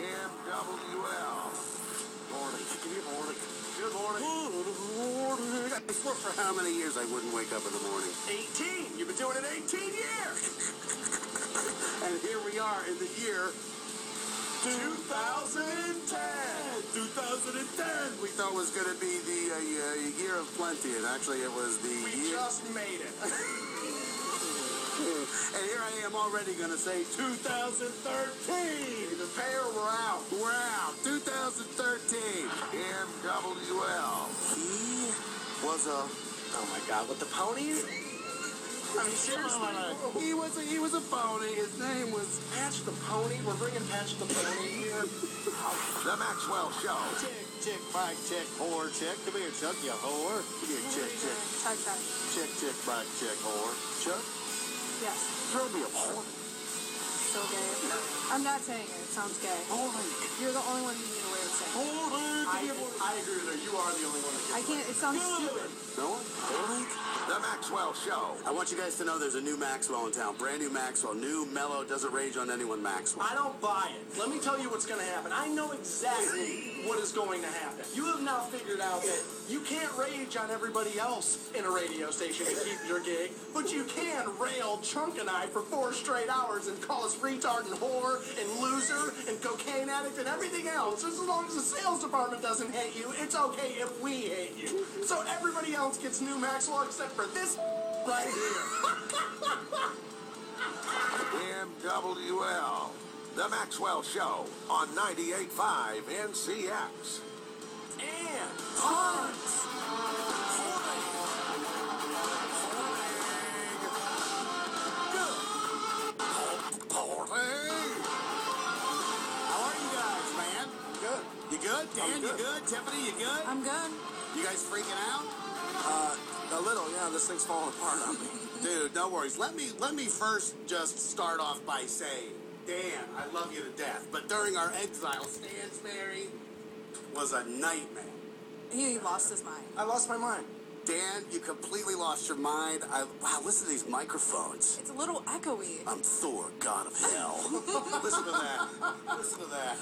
MWL. Morning. Good morning. Good morning. I swore for how many years I wouldn't wake up in the morning? 18. You've been doing it 18 years. And here we are in the year 2010. 2010. We thought was going to be the year of plenty, and actually it was the We just made it. And here I am already going to say 2013. The pair, we're out. We're out. 2013. MWL. He was a... Oh my God, with the ponies? I mean, seriously. He was a pony. His name was... Patch the Pony? We're bringing Patch the Pony here. The Maxwell Show. Chick, bike, chick, whore, chick. Come here, Chuck, you whore. Here, chick. Chick, bike, chick, whore. Chuck? Yes. Throw me a whore. So gay. I'm not saying it. It sounds gay. You're the only one who need a way to say it. I agree with her. You are the only one that I can't. It sounds stupid. No one? The Maxwell Show. I want you guys to know there's a new Maxwell in town. Brand new Maxwell. New, mellow, doesn't rage on anyone Maxwell. I don't buy it. Let me tell you what's going to happen. I know exactly what is going to happen. You have now figured out that you can't rage on everybody else in a radio station to keep your gig, but you can rail Chunk and I for 4 straight hours and call us retard and whore and loser and cocaine addict and everything else. Just as long as the sales department doesn't hate you, it's okay if we hate you. So everybody else gets new Maxwell except for this right here. MWL. The Maxwell Show on 98.5 NCX. And tons. How are you guys, man? Good. You good? Dan, you good? Tiffany, you good? I'm good. You guys freaking out? A little, yeah. This thing's falling apart on me. Dude, no worries. Let me first just start off by saying, Dan, I love you to death, but during our exile, Stansberry was a nightmare. He lost his mind. I lost my mind. Dan, you completely lost your mind. Wow, listen to these microphones. It's a little echoey. I'm Thor, god of hell. Listen to that. Listen to that.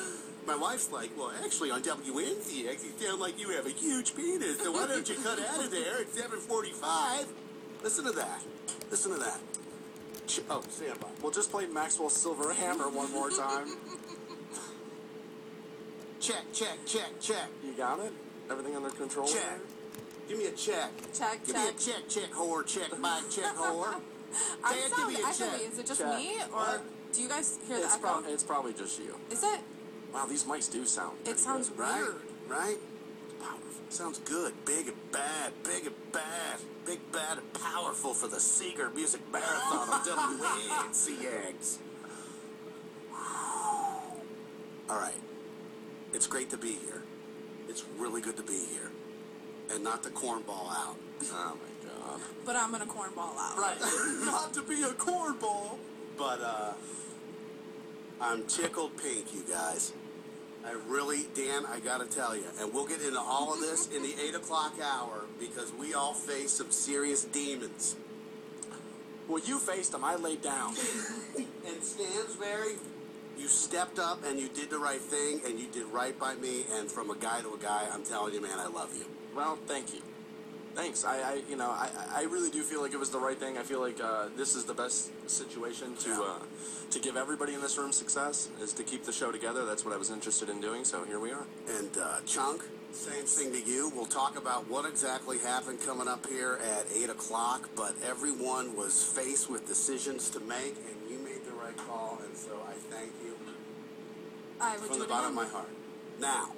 My wife's like, well, actually, on WNCX, you sound like you have a huge penis, so why don't you cut out of there at 7:45? Listen to that. Listen to that. Oh, stand by. We'll just play Maxwell's Silver Hammer one more time. Check. You got it? Everything under control? Check. Give me a check. Check. Give me a check, whore, check, bike, check, whore. I Dan, sound give me a check. echoey. Is it just Check. me, or What? do you guys hear the echo? It's probably just you. Is it? Wow, these mics do sound It pretty sounds good. Right? weird. Right? Powerful. Sounds good. Big and bad. Big and bad. Big, bad, and powerful for the Seeger Music Marathon on WNCX. All right. It's great to be here. It's really good to be here. And not to cornball out. Oh, my God. But I'm gonna cornball out. Right. Not to be a cornball. But, I'm tickled pink, you guys. I really, Dan, I gotta tell you, and we'll get into all of this in the 8 o'clock hour because we all face some serious demons. Well, you faced them. I laid down. And Stansberry, you stepped up and you did the right thing and you did right by me. And from a guy to a guy, I'm telling you, man, I love you. Well, thank you. Thanks. I really do feel like it was the right thing. I feel like this is the best situation to give everybody in this room success, is to keep the show together. That's what I was interested in doing, so here we are. And Chunk, same thing to you. We'll talk about what exactly happened coming up here at 8 o'clock, but everyone was faced with decisions to make, and you made the right call, and so I thank you I would from do the it bottom of again. my heart. Now,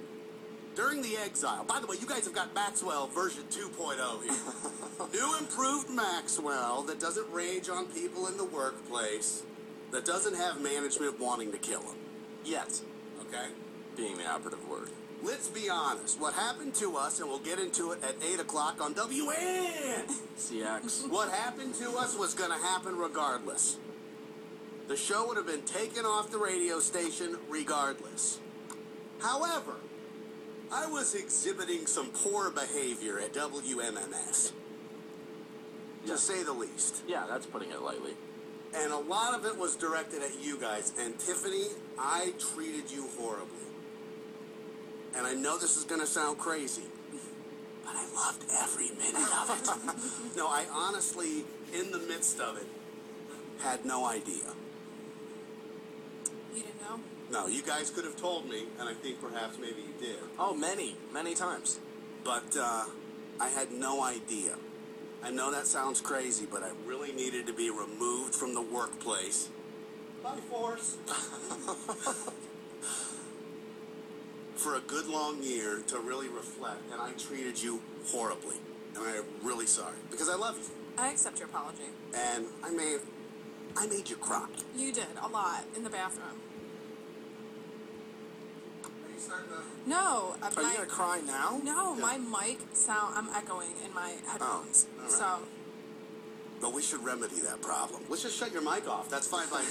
during the exile, by the way, you guys have got Maxwell version 2.0 here. New improved Maxwell that doesn't rage on people in the workplace, that doesn't have management wanting to kill him. Yet, Okay? being the operative word. Let's be honest. What happened to us, and we'll get into it at 8 o'clock on CX. What happened to us was going to happen regardless. The show would have been taken off the radio station regardless. However, I was exhibiting some poor behavior at WMMS. To say the least. Yeah, that's putting it lightly. And a lot of it was directed at you guys. And Tiffany, I treated you horribly. And I know this is going to sound crazy, but I loved every minute of it. No, I honestly, in the midst of it, had no idea. You didn't know? No, you guys could have told me, and I think perhaps maybe you did. Oh, many times. But I had no idea. I know that sounds crazy, but I really needed to be removed from the workplace by force for a good long year to really reflect, and I treated you horribly, and I'm really sorry because I love you. I accept your apology. And I made you cry. You did, a lot, in the bathroom. Are you starting to... No. Are you going to cry now? No, my mic sound, I'm echoing in my headphones. all right. So... But we should remedy that problem. Let's just shut your mic off. That's fine by me.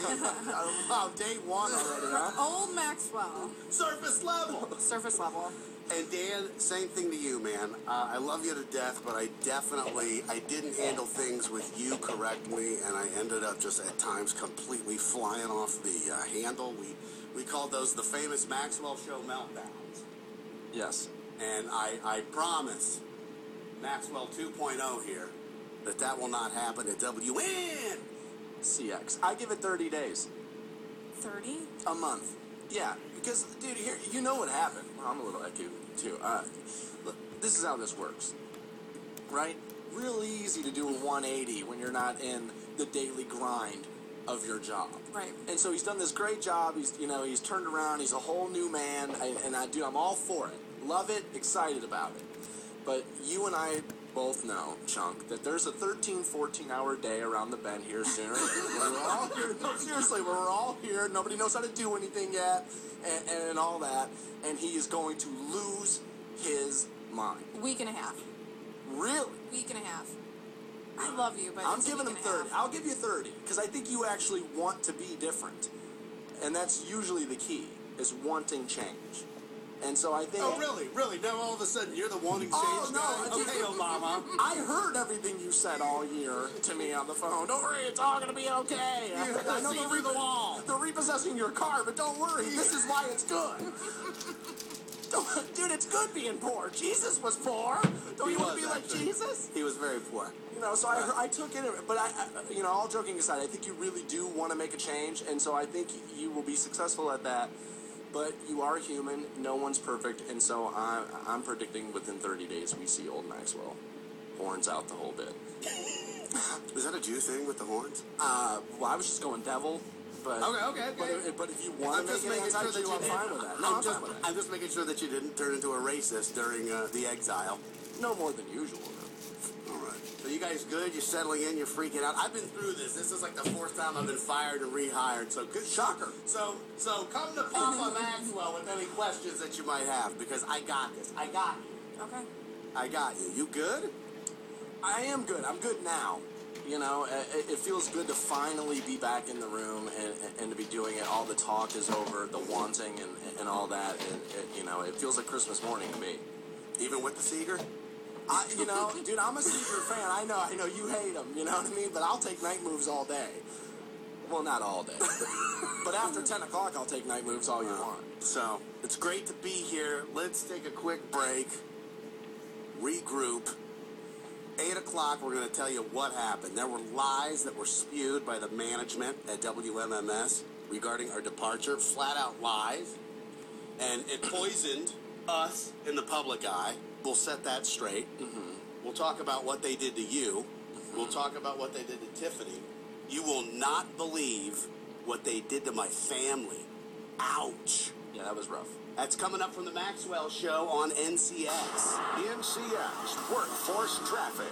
Wow, day one already, huh? Old Maxwell. Surface level. Surface level. And Dan, same thing to you, man. I love you to death, but I didn't handle things with you correctly, and I ended up just at times completely flying off the handle. We called those the famous Maxwell Show meltdowns. Yes. And I promise, Maxwell 2.0 here, that will not happen at WNCX. I give it 30 days. 30? A month. Yeah, because, dude, here, you know what happened. Well, I'm a little echo, too. Look, this is how this works, right? Real easy to do a 180 when you're not in the daily grind of your job. Right. And so he's done this great job. He's turned around. He's a whole new man. I'm all for it. Love it. Excited about it. But you and I both know, Chunk, that there's a 13, 14-hour day around the bend here sooner. We're all here. No, seriously, we're all here. Nobody knows how to do anything yet, and all that. And he is going to lose his mind. Week and a half. Really? Week and a half. I love you, but I'm it's a giving week him and a 30. half. I'll give you 30, because I think you actually want to be different. And that's usually the key, is wanting change. And so I think... Oh, really? Really? Now all of a sudden you're the wanting change Oh, no, guy? Okay, Obama. I heard everything you said all year to me on the phone. Don't worry, it's all going to be okay. I know they're repossessing your car, but don't worry. This is why it's good. Dude, it's good being poor. Jesus was poor. Don't you want to be like Jesus? He was very poor. So I took it, but all joking aside, I think you really do want to make a change, and so I think you will be successful at that. But you are human. No one's perfect, and so I'm predicting within 30 days we see old Maxwell horns out the whole bit. Is that a Jew thing with the horns? Well, I was just going devil, but Okay. But if you want to make it anti-Jew, I'm fine with that. No, I'm fine with that. I'm just making sure that you didn't turn into a racist during the exile. No more than usual. All right. So you guys good? You're settling in? You're freaking out? I've been through this. This is like the 4th time I've been fired and rehired. So good. Shocker. So come to Papa Maxwell with any questions that you might have, because I got this. I got you. Okay. I got you. You good? I am good. I'm good now. It feels good to finally be back in the room and to be doing it. All the talk is over, the wanting and all that. It feels like Christmas morning to me. Even with the Seeger? Dude, I'm a Seeger fan. I know you hate him, you know what I mean? But I'll take night moves all day. Well, not all day. But after 10 o'clock, I'll take night moves all you want. So, it's great to be here. Let's take a quick break. Regroup. 8 o'clock, we're going to tell you what happened. There were lies that were spewed by the management at WMMS regarding our departure. Flat out lies. And it poisoned us in the public eye. We'll set that straight. Mm-hmm. We'll talk about what they did to you. Mm-hmm. We'll talk about what they did to Tiffany. You will not believe what they did to my family. Ouch. Yeah, that was rough. That's coming up from the Maxwell Show on NCX. NCX, Workforce Traffic.